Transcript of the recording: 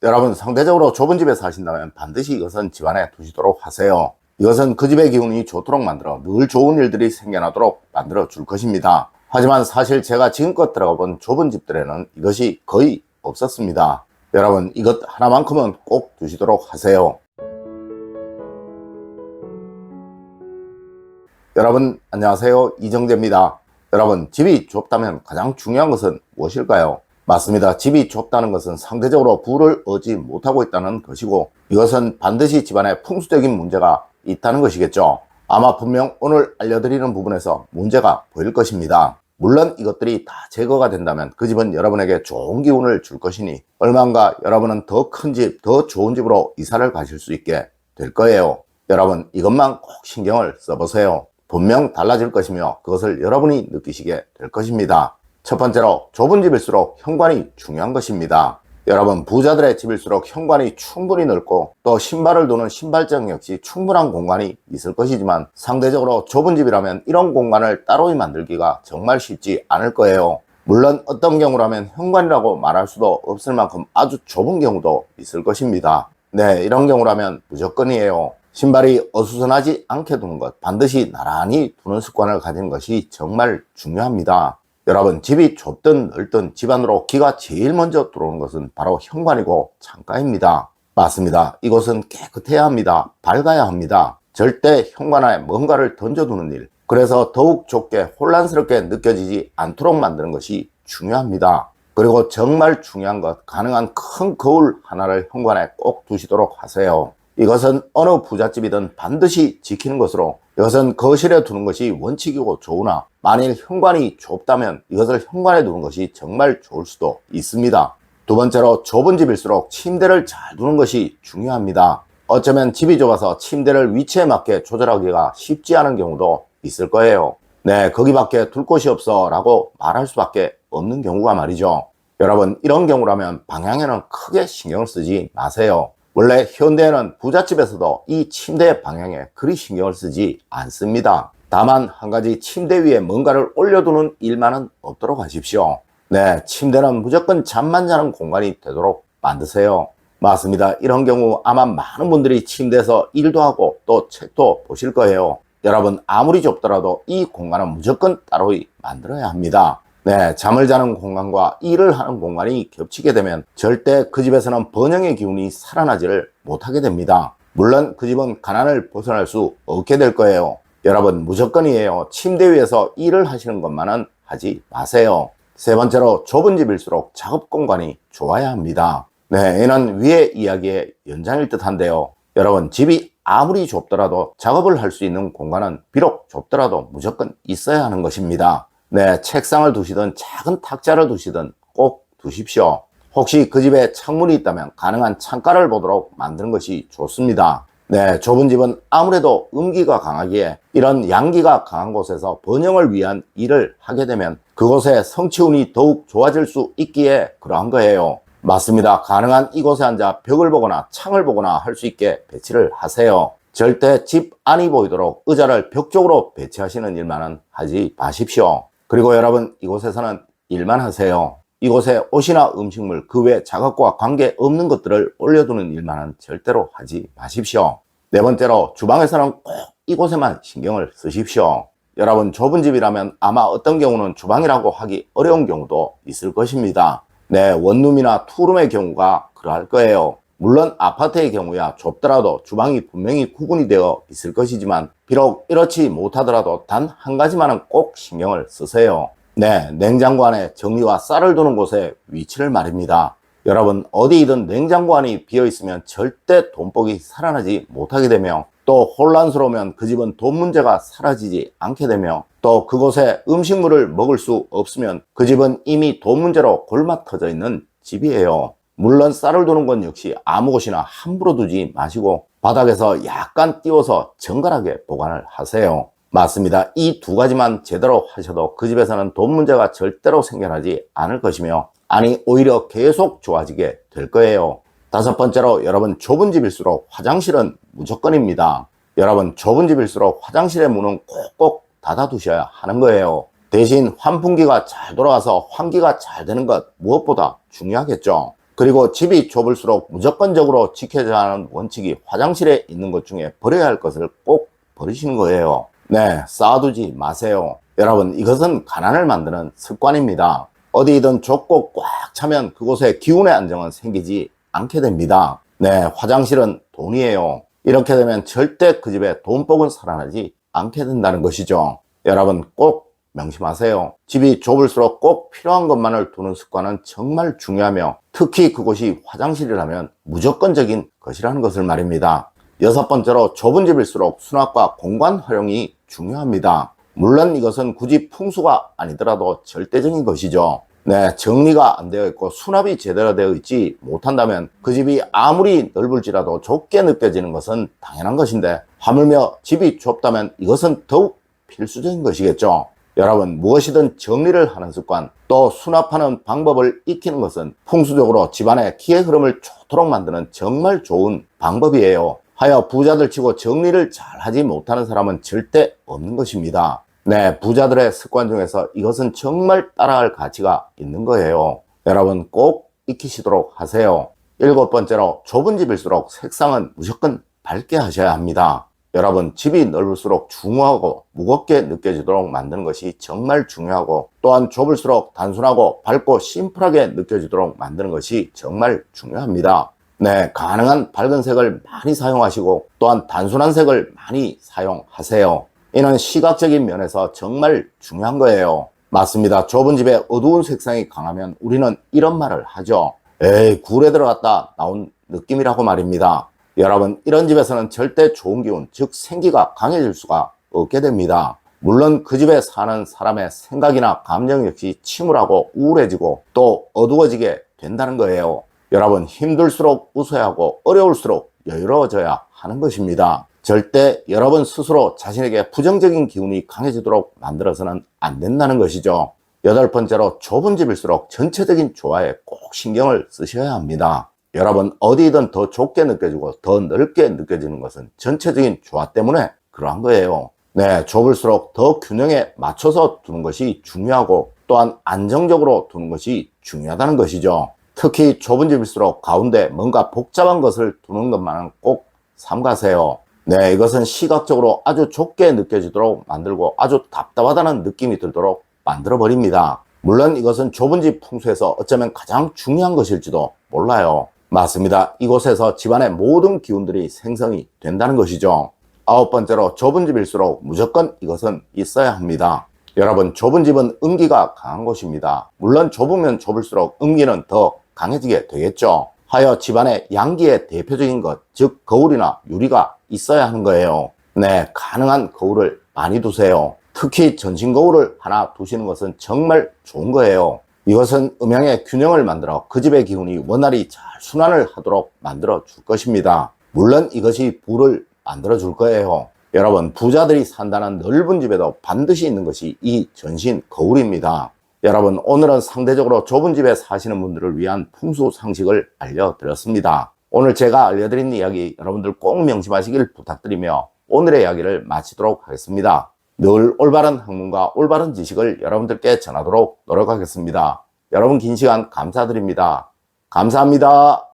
여러분, 상대적으로 좁은 집에 사신다면 반드시 이것은 집안에 두시도록 하세요. 이것은 그 집의 기운이 좋도록 만들어 늘 좋은 일들이 생겨나도록 만들어 줄 것입니다. 하지만 사실 제가 지금껏 들어가 본 좁은 집들에는 이것이 거의 없었습니다. 여러분, 이것 하나만큼은 꼭 두시도록 하세요. 여러분, 안녕하세요. 이정재입니다. 여러분, 집이 좁다면 가장 중요한 것은 무엇일까요? 맞습니다. 집이 좁다는 것은 상대적으로 부를 얻지 못하고 있다는 것이고, 이것은 반드시 집안에 풍수적인 문제가 있다는 것이겠죠. 아마 분명 오늘 알려드리는 부분에서 문제가 보일 것입니다. 물론 이것들이 다 제거가 된다면 그 집은 여러분에게 좋은 기운을 줄 것이니 얼마인가 여러분은 더 큰 집, 더 좋은 집으로 이사를 가실 수 있게 될 거예요. 여러분, 이것만 꼭 신경을 써보세요. 분명 달라질 것이며 그것을 여러분이 느끼시게 될 것입니다. 첫 번째로, 좁은 집일수록 현관이 중요한 것입니다. 여러분, 부자들의 집일수록 현관이 충분히 넓고 또 신발을 두는 신발장 역시 충분한 공간이 있을 것이지만 상대적으로 좁은 집이라면 이런 공간을 따로 만들기가 정말 쉽지 않을 거예요. 물론 어떤 경우라면 현관이라고 말할 수도 없을 만큼 아주 좁은 경우도 있을 것입니다. 네, 이런 경우라면 무조건이에요. 신발이 어수선하지 않게 두는 것, 반드시 나란히 두는 습관을 가지는 것이 정말 중요합니다. 여러분, 집이 좁든 넓든 집 안으로 기가 제일 먼저 들어오는 것은 바로 현관이고 창가입니다. 맞습니다. 이곳은 깨끗해야 합니다. 밝아야 합니다. 절대 현관에 뭔가를 던져두는 일, 그래서 더욱 좁게 혼란스럽게 느껴지지 않도록 만드는 것이 중요합니다. 그리고 정말 중요한 것, 가능한 큰 거울 하나를 현관에 꼭 두시도록 하세요. 이것은 어느 부잣집이든 반드시 지키는 것으로, 이것은 거실에 두는 것이 원칙이고 좋으나 만일 현관이 좁다면 이것을 현관에 두는 것이 정말 좋을 수도 있습니다. 두 번째로, 좁은 집일수록 침대를 잘 두는 것이 중요합니다. 어쩌면 집이 좁아서 침대를 위치에 맞게 조절하기가 쉽지 않은 경우도 있을 거예요. 네, 거기밖에 둘 곳이 없어 라고 말할 수밖에 없는 경우가 말이죠. 여러분, 이런 경우라면 방향에는 크게 신경을 쓰지 마세요. 원래 현대에는 부잣집에서도 이 침대 방향에 그리 신경을 쓰지 않습니다. 다만 한 가지, 침대 위에 뭔가를 올려두는 일만은 없도록 하십시오. 네, 침대는 무조건 잠만 자는 공간이 되도록 만드세요. 맞습니다. 이런 경우 아마 많은 분들이 침대에서 일도 하고 또 책도 보실 거예요. 여러분, 아무리 좁더라도 이 공간은 무조건 따로 만들어야 합니다. 네, 잠을 자는 공간과 일을 하는 공간이 겹치게 되면 절대 그 집에서는 번영의 기운이 살아나지를 못하게 됩니다. 물론 그 집은 가난을 벗어날 수 없게 될 거예요. 여러분, 무조건이에요. 침대 위에서 일을 하시는 것만은 하지 마세요. 세 번째로, 좁은 집일수록 작업 공간이 좋아야 합니다. 네, 이는 위의 이야기의 연장일 듯 한데요. 여러분, 집이 아무리 좁더라도 작업을 할 수 있는 공간은 비록 좁더라도 무조건 있어야 하는 것입니다. 네, 책상을 두시든 작은 탁자를 두시든 꼭 두십시오. 혹시 그 집에 창문이 있다면 가능한 창가를 보도록 만드는 것이 좋습니다. 네, 좁은 집은 아무래도 음기가 강하기에 이런 양기가 강한 곳에서 번영을 위한 일을 하게 되면 그곳의 성취운이 더욱 좋아질 수 있기에 그러한 거예요. 맞습니다. 가능한 이곳에 앉아 벽을 보거나 창을 보거나 할 수 있게 배치를 하세요. 절대 집 안이 보이도록 의자를 벽 쪽으로 배치하시는 일만은 하지 마십시오. 그리고 여러분, 이곳에서는 일만 하세요. 이곳에 옷이나 음식물, 그 외 작업과 관계없는 것들을 올려두는 일만은 절대로 하지 마십시오. 네 번째로, 주방에서는 꼭 이곳에만 신경을 쓰십시오. 여러분, 좁은 집이라면 아마 어떤 경우는 주방이라고 하기 어려운 경우도 있을 것입니다. 네, 원룸이나 투룸의 경우가 그러할 거예요. 물론 아파트의 경우야 좁더라도 주방이 분명히 구분이 되어 있을 것이지만 비록 이렇지 못하더라도 단 한 가지만은 꼭 신경을 쓰세요. 네, 냉장고 안에 정리와 쌀을 두는 곳의 위치를 말입니다. 여러분, 어디이든 냉장고 안이 비어있으면 절대 돈복이 살아나지 못하게 되며 또 혼란스러우면 그 집은 돈 문제가 사라지지 않게 되며 또 그곳에 음식물을 먹을 수 없으면 그 집은 이미 돈 문제로 골마 터져 있는 집이에요. 물론 쌀을 두는 건 역시 아무 곳이나 함부로 두지 마시고 바닥에서 약간 띄워서 정갈하게 보관을 하세요. 맞습니다. 이 두 가지만 제대로 하셔도 그 집에서는 돈 문제가 절대로 생겨나지 않을 것이며, 아니 오히려 계속 좋아지게 될 거예요. 다섯 번째로, 여러분, 좁은 집일수록 화장실은 무조건입니다. 여러분, 좁은 집일수록 화장실의 문은 꼭꼭 닫아두셔야 하는 거예요. 대신 환풍기가 잘 돌아가서 환기가 잘 되는 것 무엇보다 중요하겠죠. 그리고 집이 좁을수록 무조건적으로 지켜져야 하는 원칙이 화장실에 있는 것 중에 버려야 할 것을 꼭 버리시는 거예요. 네, 쌓아두지 마세요. 여러분, 이것은 가난을 만드는 습관입니다. 어디든 좁고 꽉 차면 그곳에 기운의 안정은 생기지 않게 됩니다. 네, 화장실은 돈이에요. 이렇게 되면 절대 그 집에 돈복은 살아나지 않게 된다는 것이죠. 여러분 꼭 명심하세요. 집이 좁을수록 꼭 필요한 것만을 두는 습관은 정말 중요하며 특히 그곳이 화장실이라면 무조건적인 것이라는 것을 말입니다. 여섯 번째로 좁은 집일수록 수납과 공간 활용이 중요합니다. 물론 이것은 굳이 풍수가 아니더라도 절대적인 것이죠. 네, 정리가 안 되어 있고 수납이 제대로 되어 있지 못한다면 그 집이 아무리 넓을지라도 좁게 느껴지는 것은 당연한 것인데 하물며 집이 좁다면 이것은 더욱 필수적인 것이겠죠. 여러분, 무엇이든 정리를 하는 습관, 또 수납하는 방법을 익히는 것은 풍수적으로 집안의 기의 흐름을 좋도록 만드는 정말 좋은 방법이에요. 하여 부자들 치고 정리를 잘 하지 못하는 사람은 절대 없는 것입니다. 네, 부자들의 습관 중에서 이것은 정말 따라할 가치가 있는 거예요. 여러분 꼭 익히시도록 하세요. 일곱 번째로 좁은 집일수록 색상은 무조건 밝게 하셔야 합니다. 여러분, 집이 넓을수록 중후하고 무겁게 느껴지도록 만드는 것이 정말 중요하고 또한 좁을수록 단순하고 밝고 심플하게 느껴지도록 만드는 것이 정말 중요합니다. 네, 가능한 밝은 색을 많이 사용하시고 또한 단순한 색을 많이 사용하세요. 이는 시각적인 면에서 정말 중요한 거예요. 맞습니다. 좁은 집에 어두운 색상이 강하면 우리는 이런 말을 하죠. 에이, 굴에 들어갔다 나온 느낌이라고 말입니다. 여러분, 이런 집에서는 절대 좋은 기운, 즉 생기가 강해질 수가 없게 됩니다. 물론 그 집에 사는 사람의 생각이나 감정 역시 침울하고 우울해지고 또 어두워지게 된다는 거예요. 여러분, 힘들수록 웃어야 하고 어려울수록 여유로워져야 하는 것입니다. 절대 여러분 스스로 자신에게 부정적인 기운이 강해지도록 만들어서는 안 된다는 것이죠. 여덟 번째로 좁은 집일수록 전체적인 조화에 꼭 신경을 쓰셔야 합니다. 여러분, 어디든 더 좁게 느껴지고 더 넓게 느껴지는 것은 전체적인 조화 때문에 그러한 거예요. 네, 좁을수록 더 균형에 맞춰서 두는 것이 중요하고 또한 안정적으로 두는 것이 중요하다는 것이죠. 특히 좁은 집일수록 가운데 뭔가 복잡한 것을 두는 것만은 꼭 삼가세요. 네, 이것은 시각적으로 아주 좁게 느껴지도록 만들고 아주 답답하다는 느낌이 들도록 만들어 버립니다. 물론 이것은 좁은 집 풍수에서 어쩌면 가장 중요한 것일지도 몰라요. 맞습니다. 이곳에서 집안의 모든 기운들이 생성이 된다는 것이죠. 아홉 번째로 좁은 집일수록 무조건 이것은 있어야 합니다. 여러분, 좁은 집은 음기가 강한 곳입니다. 물론 좁으면 좁을수록 음기는 더 강해지게 되겠죠. 하여 집안의 양기의 대표적인 것, 즉 거울이나 유리가 있어야 하는 거예요. 네, 가능한 거울을 많이 두세요. 특히 전신 거울을 하나 두시는 것은 정말 좋은 거예요. 이것은 음양의 균형을 만들어 그 집의 기운이 원활히 잘 순환을 하도록 만들어 줄 것입니다. 물론 이것이 부를 만들어 줄 거예요. 여러분, 부자들이 산다는 넓은 집에도 반드시 있는 것이 이 전신 거울입니다. 여러분, 오늘은 상대적으로 좁은 집에 사시는 분들을 위한 풍수 상식을 알려드렸습니다. 오늘 제가 알려드린 이야기 여러분들 꼭 명심하시길 부탁드리며 오늘의 이야기를 마치도록 하겠습니다. 늘 올바른 학문과 올바른 지식을 여러분들께 전하도록 노력하겠습니다. 여러분 긴 시간 감사드립니다. 감사합니다.